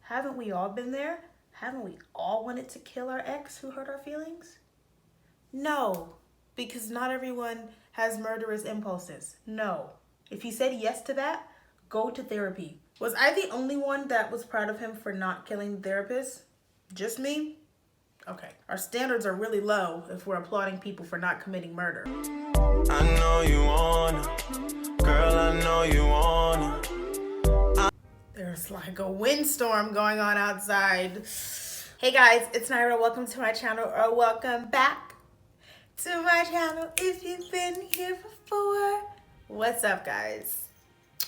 Haven't we all been there? Haven't we all wanted to kill our ex who hurt our feelings? No, because not everyone has murderous impulses. No. If he said yes to that, go to therapy. Was I the only one that was proud of him for not killing the therapist? Just me? Okay. Our standards are really low if we're applauding people for not committing murder. I know you wanna, girl, I know you wanna. There's like a windstorm going on outside. Hey guys, it's Nyra. Welcome to my channel, or welcome back to my channel if you've been here before. What's up, guys?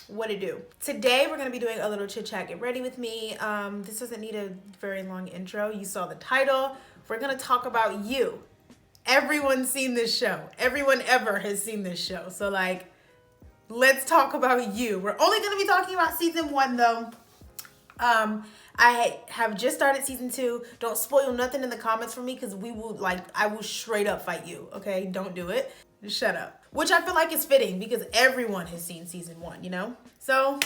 What it do? Today we're gonna be doing a little chit chat. Get ready with me. This doesn't need a very long intro. You saw the title. We're gonna talk about you. Everyone's seen this show. Everyone ever has seen this show. So like, let's talk about you. We're only gonna be talking about season 1 though. I have just started season 2. Don't spoil nothing in the comments for me because I will straight up fight you, okay? Don't do it. Just shut up. Which I feel like is fitting because everyone has seen season 1, you know? So,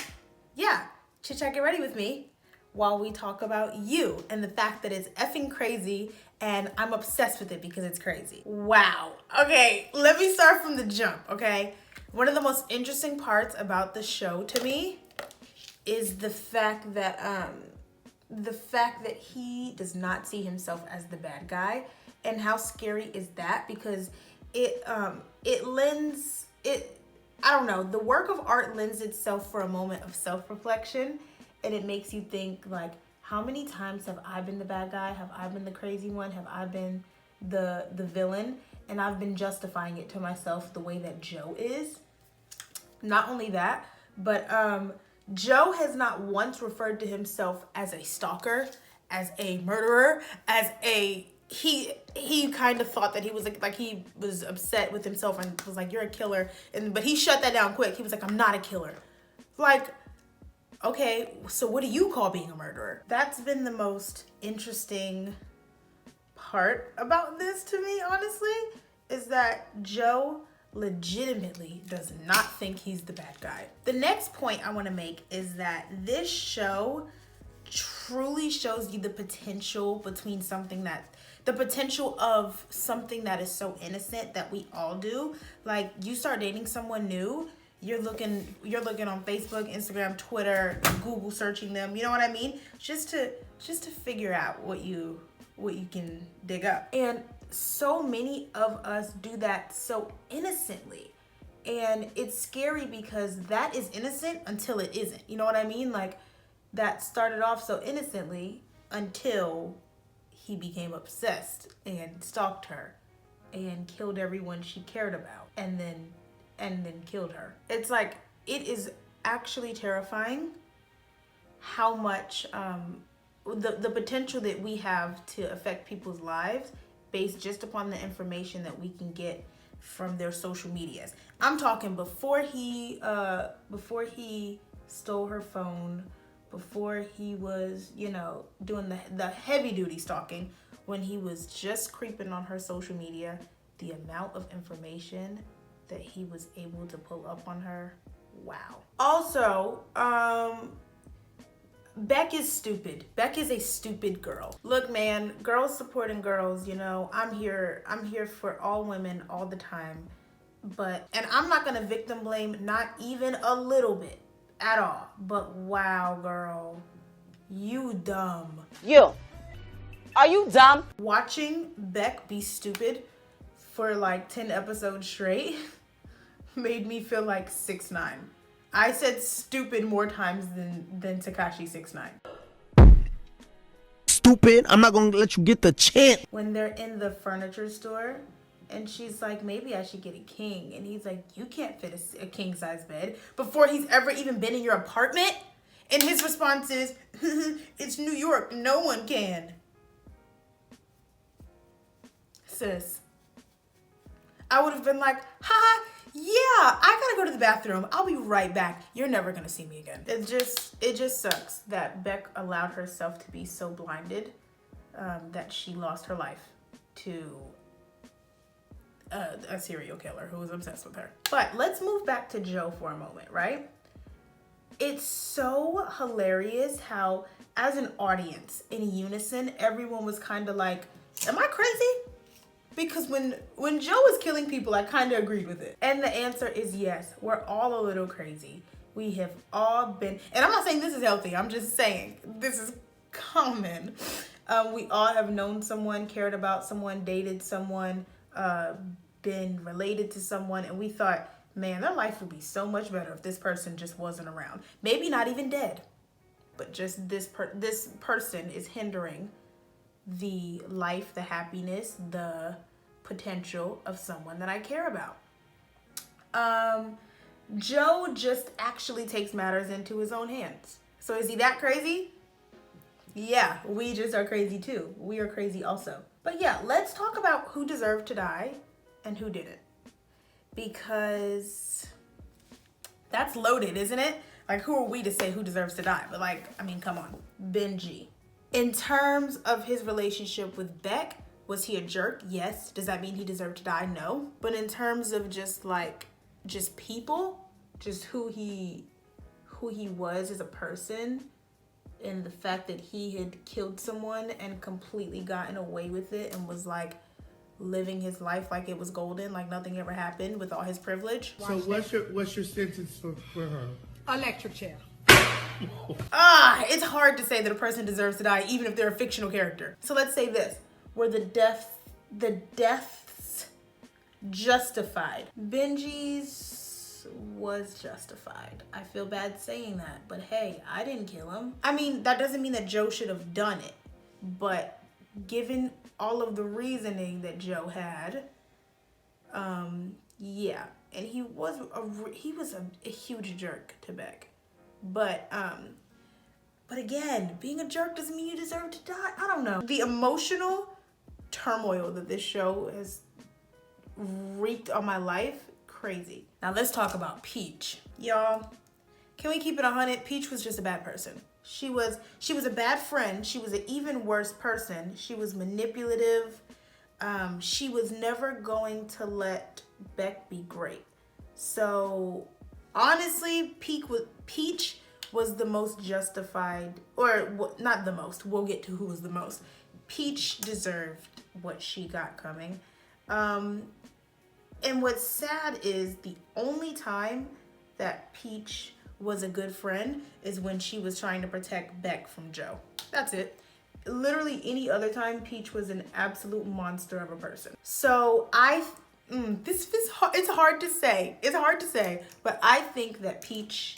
yeah. Chit chat, get ready with me while we talk about you and the fact that it's effing crazy and I'm obsessed with it because it's crazy. Wow. Okay, let me start from the jump, okay? One of the most interesting parts about the show to me is the fact that he does not see himself as the bad guy. And how scary is that? Because I don't know, the work of art lends itself for a moment of self-reflection, and it makes you think like, how many times have I been the bad guy? Have I been the crazy one? Have I been the villain? And I've been justifying it to myself the way that Joe is. Not only that, but Joe has not once referred to himself as a stalker, as a murderer, as a he kind of thought that he was like he was upset with himself and was like, you're a killer, but he shut that down quick. He was like, I'm not a killer. Like, okay, so what do you call being a murderer? That's been the most interesting part about this to me, honestly, is that Joe legitimately does not think he's the bad guy. The next point I want to make is that this show truly shows you the potential of something that is so innocent that we all do. Like, you start dating someone new, you're looking on Facebook, Instagram, Twitter, Google searching them, you know what I mean? Just to figure out what you can dig up. And so many of us do that so innocently, and it's scary because that is innocent until it isn't. You know what I mean? Like, that started off so innocently until he became obsessed and stalked her and killed everyone she cared about, and then killed her. It's like, it is actually terrifying how much the potential that we have to affect people's lives based just upon the information that we can get from their social medias. I'm talking before he stole her phone, before he was, you know, doing the heavy duty stalking, when he was just creeping on her social media, the amount of information that he was able to pull up on her, wow. Also, Beck is stupid. Beck is a stupid girl. Look, man, girls supporting girls, you know, I'm here for all women all the time. And I'm not gonna victim blame, not even a little bit at all. But wow, girl, you dumb. You, are you dumb? Watching Beck be stupid for like 10 episodes straight made me feel like 6ix9ine. I said stupid more times than Tekashi 6ix9ine. Stupid, I'm not gonna let you get the chance. When they're in the furniture store and she's like, maybe I should get a king. And he's like, you can't fit a king size bed, before he's ever even been in your apartment. And his response is, it's New York, no one can. Sis, I would have been like, haha, yeah, I gotta go to the bathroom. I'll be right back. You're never gonna see me again. It just sucks that Beck allowed herself to be so blinded that she lost her life to a serial killer who was obsessed with her. But let's move back to Joe for a moment, right? It's so hilarious how, as an audience, in unison, everyone was kind of like, am I crazy? Because when Joe was killing people, I kind of agreed with it. And the answer is yes. We're all a little crazy. We have all been, and I'm not saying this is healthy. I'm just saying this is common. We all have known someone, cared about someone, dated someone, been related to someone, and we thought, man, their life would be so much better if this person just wasn't around. Maybe not even dead, but just this person is hindering the life, the happiness, the potential of someone that I care about. Joe just actually takes matters into his own hands. So is he that crazy? Yeah, we just are crazy too. We are crazy also. But yeah, let's talk about who deserved to die and who didn't. Because that's loaded, isn't it? Like, who are we to say who deserves to die? But like, I mean, come on. Benji. In terms of his relationship with Beck, was he a jerk? Yes. Does that mean he deserved to die? No. But in terms of just people, just who he was as a person, and the fact that he had killed someone and completely gotten away with it and was like living his life like it was golden, like nothing ever happened with all his privilege. So what's your sentence for her? Electric chair. It's hard to say that a person deserves to die even if they're a fictional character. So let's say this. Were the deaths justified? Benji's was justified. I feel bad saying that, but hey, I didn't kill him. I mean, that doesn't mean that Joe should have done it, but given all of the reasoning that Joe had, yeah, and he was a huge jerk to Beck, but again, being a jerk doesn't mean you deserve to die. I don't know. The emotional turmoil that this show has wreaked on my life, crazy. Now let's talk about Peach. Y'all, can we keep it 100? Peach was just a bad person. She was a bad friend. She was an even worse person. She was manipulative. She was never going to let Beck be great. So honestly, Peach was the most justified, or not the most. We'll get to who was the most. Peach deserved what she got coming. And what's sad is the only time that Peach was a good friend is when she was trying to protect Beck from Joe. That's it. Literally any other time, Peach was an absolute monster of a person. So it's hard to say. It's hard to say, but I think that Peach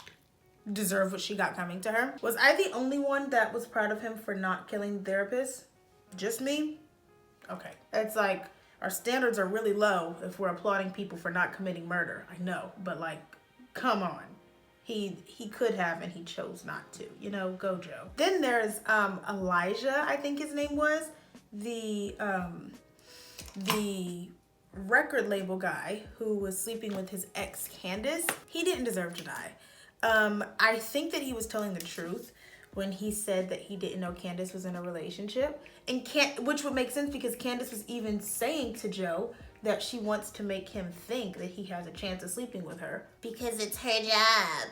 deserved what she got coming to her. Was I the only one that was proud of him for not killing the therapist? Just me? Okay. It's like, our standards are really low if we're applauding people for not committing murder. I know, but like, come on. He could have, and he chose not to. You know, go Joe. Then there's Elijah, I think his name was, the record label guy who was sleeping with his ex Candace. He didn't deserve to die. I think that he was telling the truth when he said that he didn't know Candace was in a relationship, and which would make sense because Candace was even saying to Joe that she wants to make him think that he has a chance of sleeping with her because it's her job.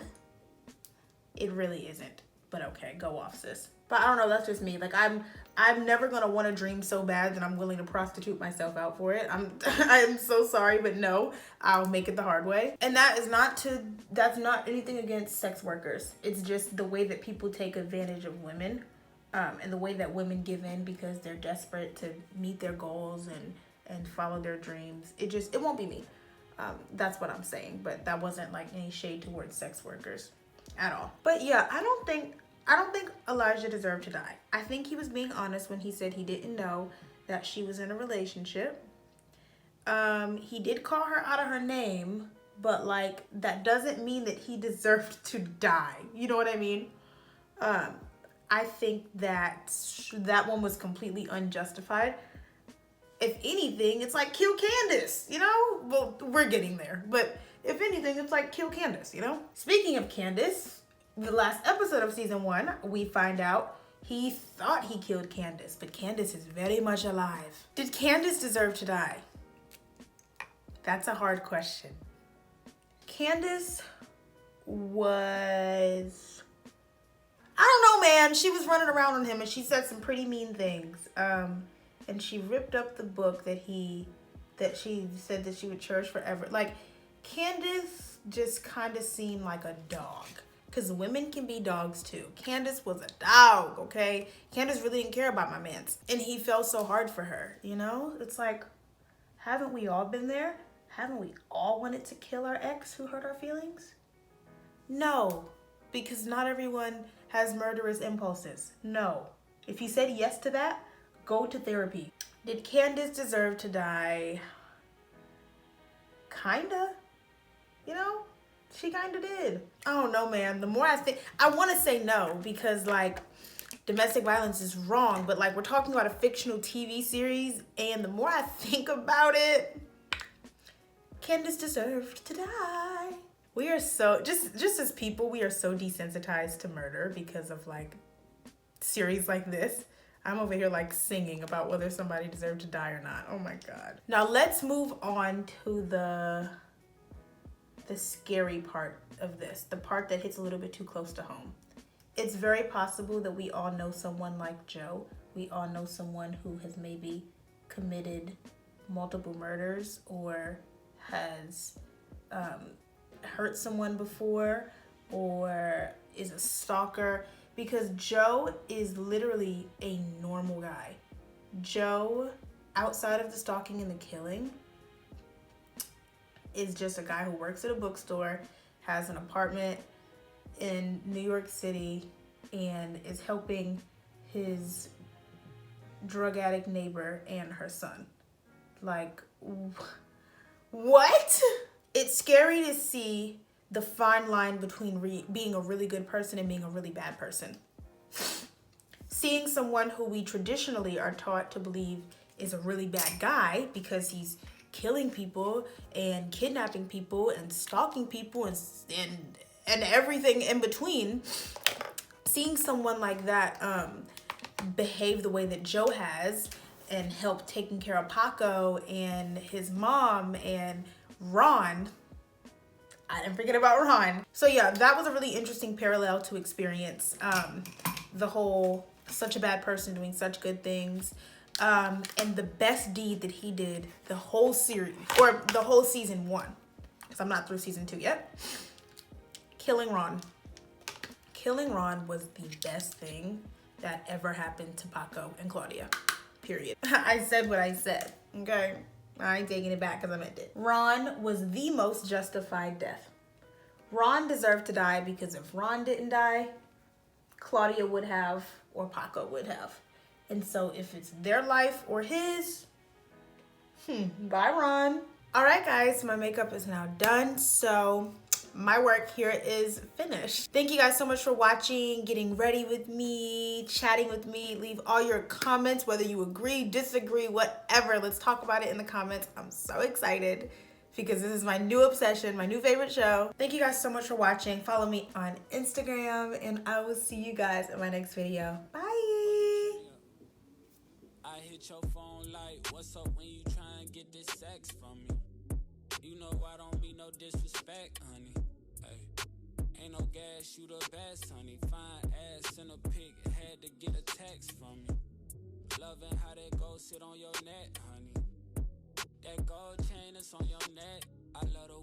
It really isn't, but okay, go off, sis. But I don't know, that's just me. Like, I'm never gonna want a dream so bad that I'm willing to prostitute myself out for it. I'm so sorry, but no, I'll make it the hard way. And that's not anything against sex workers. It's just the way that people take advantage of women, and the way that women give in because they're desperate to meet their goals and follow their dreams. It won't be me. That's what I'm saying, but that wasn't like any shade towards sex workers at all. But yeah, I don't think Elijah deserved to die. I think he was being honest when he said he didn't know that she was in a relationship. He did call her out of her name, but like, that doesn't mean that he deserved to die. You know what I mean? I think that one was completely unjustified. If anything, it's like, kill Candace, you know? Well, we're getting there, but if anything, it's like, kill Candace, you know? Speaking of Candace, the last episode of season 1, we find out he thought he killed Candace, but Candace is very much alive. Did Candace deserve to die? That's a hard question. Candace was, I don't know, man. She was running around on him and she said some pretty mean things. And she ripped up the book that she said that she would cherish forever. Like, Candace just kind of seemed like a dog. Because women can be dogs too. Candace was a dog, okay? Candace really didn't care about my mans. And he felt so hard for her, you know? It's like, haven't we all been there? Haven't we all wanted to kill our ex who hurt our feelings? No, because not everyone has murderous impulses. No. If you said yes to that, go to therapy. Did Candace deserve to die? Kinda. You know? She kinda did. I don't know, man. The more I think, I want to say no because, like, domestic violence is wrong, but, like, we're talking about a fictional TV series, and the more I think about it, Candace deserved to die. We are so, just as people, we are so desensitized to murder because of, like, series like this. I'm over here, like, singing about whether somebody deserved to die or not. Oh, my God. Now, let's move on to the scary part of this, the part that hits a little bit too close to home. It's very possible that we all know someone like Joe. We all know someone who has maybe committed multiple murders or has hurt someone before or is a stalker, because Joe is literally a normal guy. Joe, outside of the stalking and the killing, is just a guy who works at a bookstore, has an apartment in New York City, and is helping his drug addict neighbor and her son. Like, what? It's scary to see the fine line between being a really good person and being a really bad person. Seeing someone who we traditionally are taught to believe is a really bad guy because he's killing people and kidnapping people and stalking people and everything in between, seeing someone like that behave the way that Joe has and help taking care of Paco and his mom and Ron. I didn't forget about Ron. So yeah, that was a really interesting parallel to experience. The whole such a bad person doing such good things. And the best deed that he did the whole series, or the whole season 1, because I'm not through season 2 yet. Killing Ron. Killing Ron was the best thing that ever happened to Paco and Claudia. Period. I said what I said, okay? I ain't taking it back because I meant it. Ron was the most justified death. Ron deserved to die because if Ron didn't die, Claudia would have, or Paco would have. And so if it's their life or his, bye Ron. All right, guys, my makeup is now done. So my work here is finished. Thank you guys so much for watching, getting ready with me, chatting with me. Leave all your comments, whether you agree, disagree, whatever. Let's talk about it in the comments. I'm so excited because this is my new obsession, my new favorite show. Thank you guys so much for watching. Follow me on Instagram, and I will see you guys in my next video. Bye. I hit your phone like, what's up when you try and get this sex from me? You know I don't mean no disrespect, honey. Hey, ain't no gas, you the best, honey. Fine ass in a pic, had to get a text from me. Loving how that gold sit on your neck, honey. That gold chain is on your neck. I love the way